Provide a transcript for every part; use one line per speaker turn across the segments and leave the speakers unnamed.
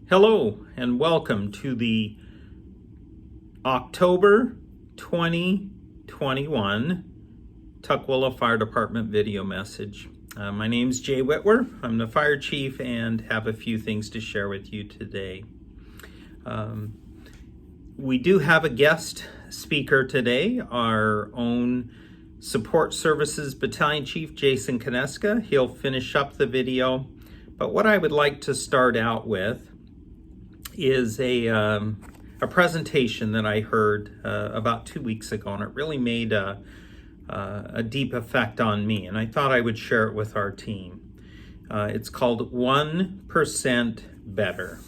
Hello and welcome to the October 2021 Tukwila Fire Department video message. My name is Jay Whitwer. I'm the fire chief and have a few things to share with you today. We do have a guest speaker today, our own Support Services Battalion Chief Jason Koneska. He'll finish up the video, but what I would like to start out with is a presentation that I heard about 2 weeks ago, and it really made a deep effect on me, and I thought I would share it with our team. It's called 1% Better.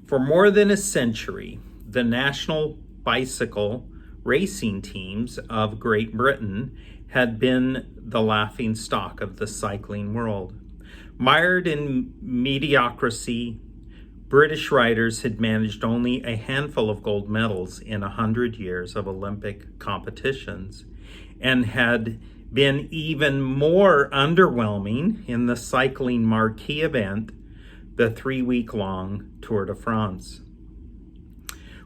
For more than a century, the national bicycle racing teams of Great Britain had been the laughing stock of the cycling world. Mired in mediocrity, British riders had managed only a handful of gold medals in 100 years of Olympic competitions and had been even more underwhelming in the cycling marquee event, the 3-week-long Tour de France,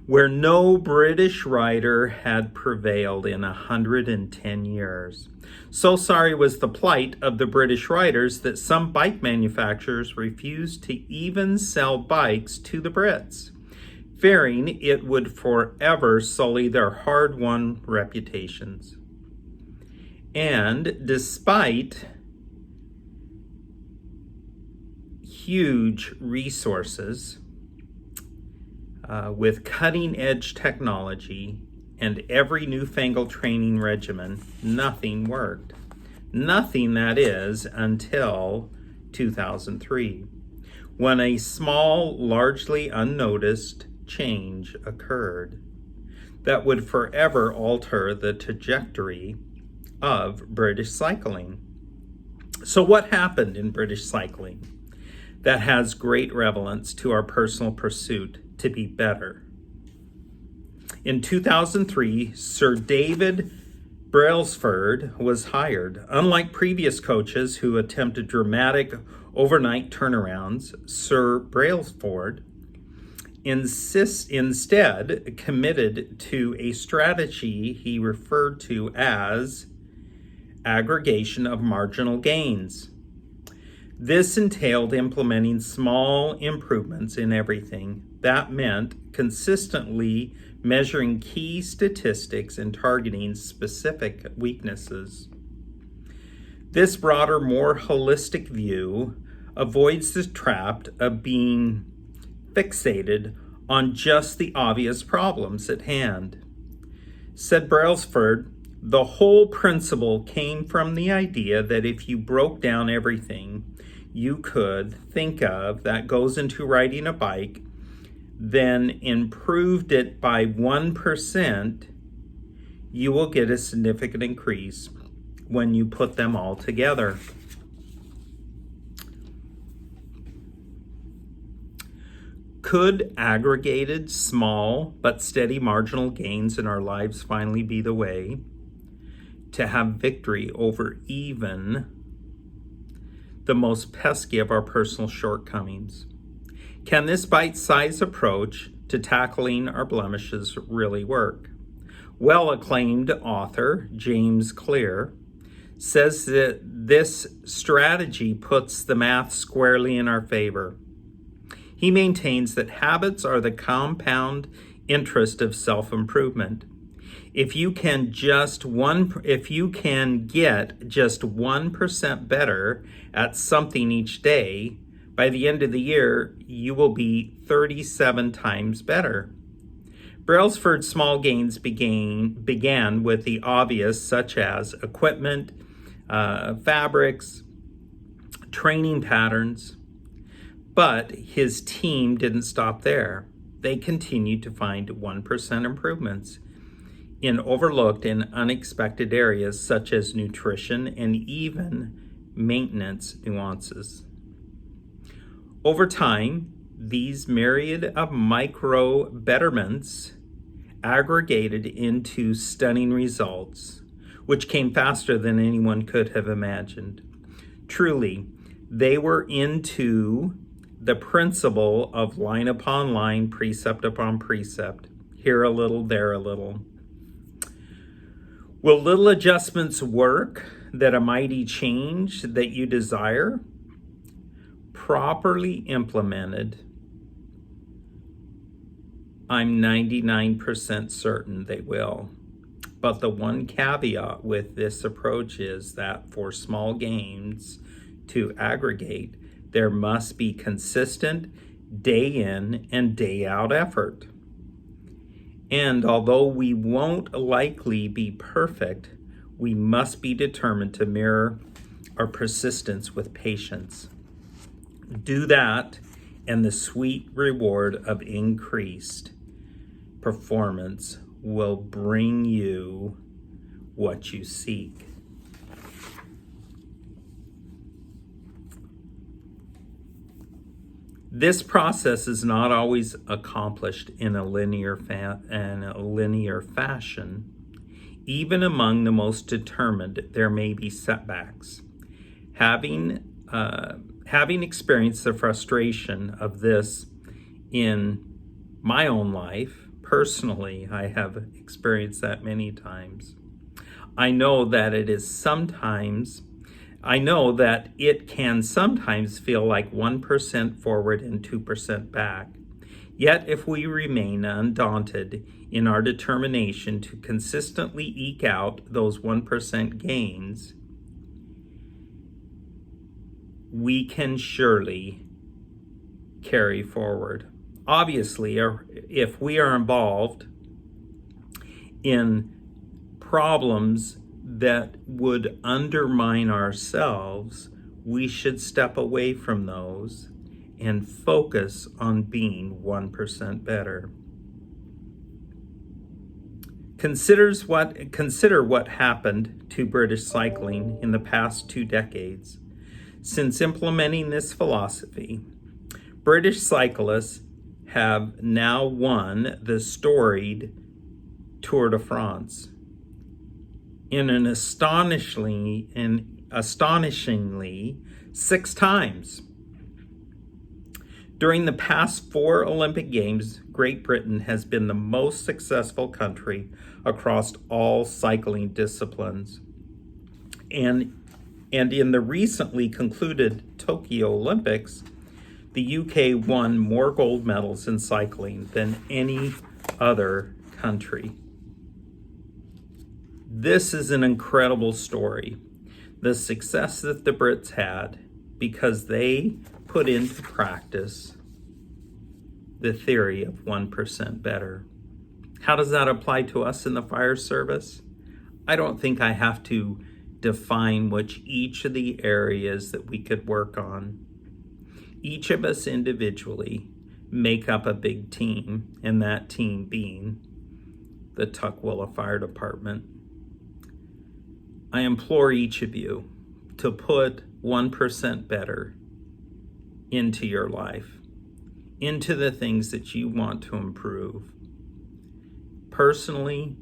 where no British rider had prevailed in 110 years. So sorry was the plight of the British riders that some bike manufacturers refused to even sell bikes to the Brits, fearing it would forever sully their hard-won reputations. And despite huge resources, with cutting-edge technology and every newfangled training regimen, nothing worked. Nothing, that is, until 2003, when a small, largely unnoticed change occurred that would forever alter the trajectory of British cycling. So what happened in British cycling that has great relevance to our personal pursuit to be better? In 2003, Sir David Brailsford was hired. Unlike previous coaches who attempted dramatic overnight turnarounds, Sir Brailsford instead committed to a strategy he referred to as aggregation of marginal gains. This entailed implementing small improvements in everything. That meant consistently measuring key statistics and targeting specific weaknesses. This broader, more holistic view avoids the trap of being fixated on just the obvious problems at hand. Said Brailsford, the whole principle came from the idea that if you broke down everything you could think of that goes into riding a bike, then improved it by 1%, you will get a significant increase when you put them all together. Could aggregated, small, but steady marginal gains in our lives finally be the way to have victory over even the most pesky of our personal shortcomings? Can this bite-sized approach to tackling our blemishes really work? Well-acclaimed author James Clear says that this strategy puts the math squarely in our favor. He maintains that habits are the compound interest of self-improvement. If you can get just 1% better at something each day, by the end of the year, you will be 37 times better. Brailsford's small gains began with the obvious, such as equipment, fabrics, training patterns, but his team didn't stop there. They continued to find 1% improvements in overlooked and unexpected areas such as nutrition and even maintenance nuances. Over time, these myriad of micro betterments aggregated into stunning results, which came faster than anyone could have imagined. Truly, they were into the principle of line upon line, precept upon precept, here a little, there a little. Will little adjustments work that a mighty change that you desire? Properly implemented, I'm 99% certain they will. But the one caveat with this approach is that for small gains to aggregate, there must be consistent day in and day out effort. And although we won't likely be perfect, we must be determined to mirror our persistence with patience. Do that, and the sweet reward of increased performance will bring you what you seek. This process is not always accomplished in a linear fashion. Even among the most determined, there may be setbacks. Having experienced the frustration of this in my own life, personally, I have experienced that many times. I know that it can sometimes feel like 1% forward and 2% back. Yet if we remain undaunted in our determination to consistently eke out those 1% gains, we can surely carry forward. Obviously, if we are involved in problems that would undermine ourselves, we should step away from those and focus on being 1% better. Consider what happened to British cycling in the past 2 decades. Since implementing this philosophy, British cyclists have now won the storied Tour de France in an astonishingly 6 times. During the past 4 Olympic Games, Great Britain has been the most successful country across all cycling disciplines. And in the recently concluded Tokyo Olympics, the UK won more gold medals in cycling than any other country. This is an incredible story. The success that the Brits had because they put into practice the theory of 1% better. How does that apply to us in the fire service? I don't think I have to define which each of the areas that we could work on. Each of us individually make up a big team, and that team being the Tukwila Fire Department. I implore each of you to put 1% better into your life, into the things that you want to improve, personally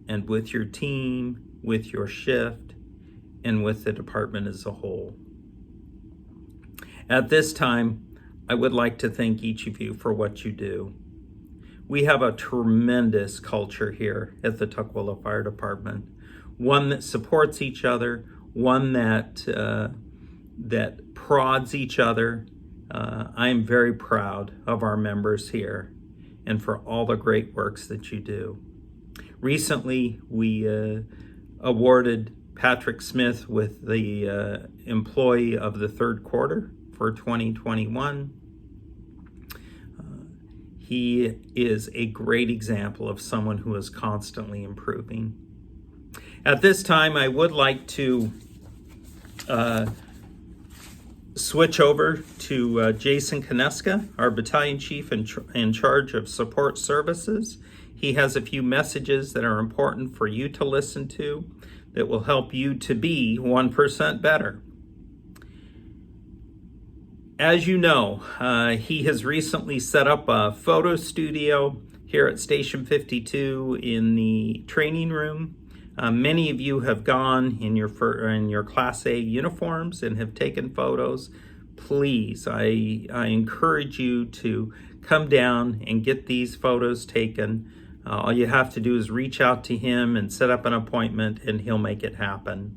and with your team, with your shift, and with the department as a whole. At this time, I would like to thank each of you for what you do. We have a tremendous culture here at the Tukwila Fire Department, one that supports each other, one that prods each other. I am very proud of our members here and for all the great works that you do. Recently, we awarded Patrick Smith with the Employee of the Third Quarter for 2021. He is a great example of someone who is constantly improving. At this time, I would like to switch over to Jason Koneska, our battalion chief in charge of support services. He has a few messages that are important for you to listen to that will help you to be 1% better. As you know, he has recently set up a photo studio here at Station 52 in the training room. Many of you have gone in your Class A uniforms and have taken photos. please, I encourage you to come down and get these photos taken. All you have to do is reach out to him and set up an appointment, and he'll make it happen.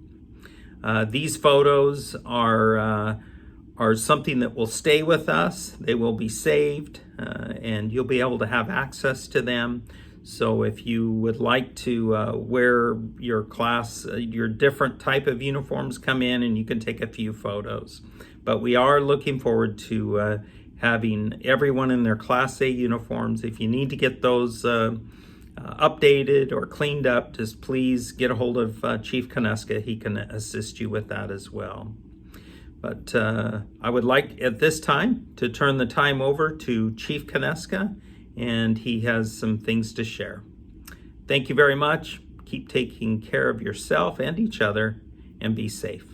These photos are something that will stay with us. They will be saved, and you'll be able to have access to them. So if you would like to wear your class, your different type of uniforms, come in and you can take a few photos. But we are looking forward to having everyone in their Class A uniforms. If you need to get those updated or cleaned up, just please get a hold of Chief Koneska. He can assist you with that as well. But I would like at this time to turn the time over to Chief Koneska, and he has some things to share. Thank you very much. Keep taking care of yourself and each other, and be safe.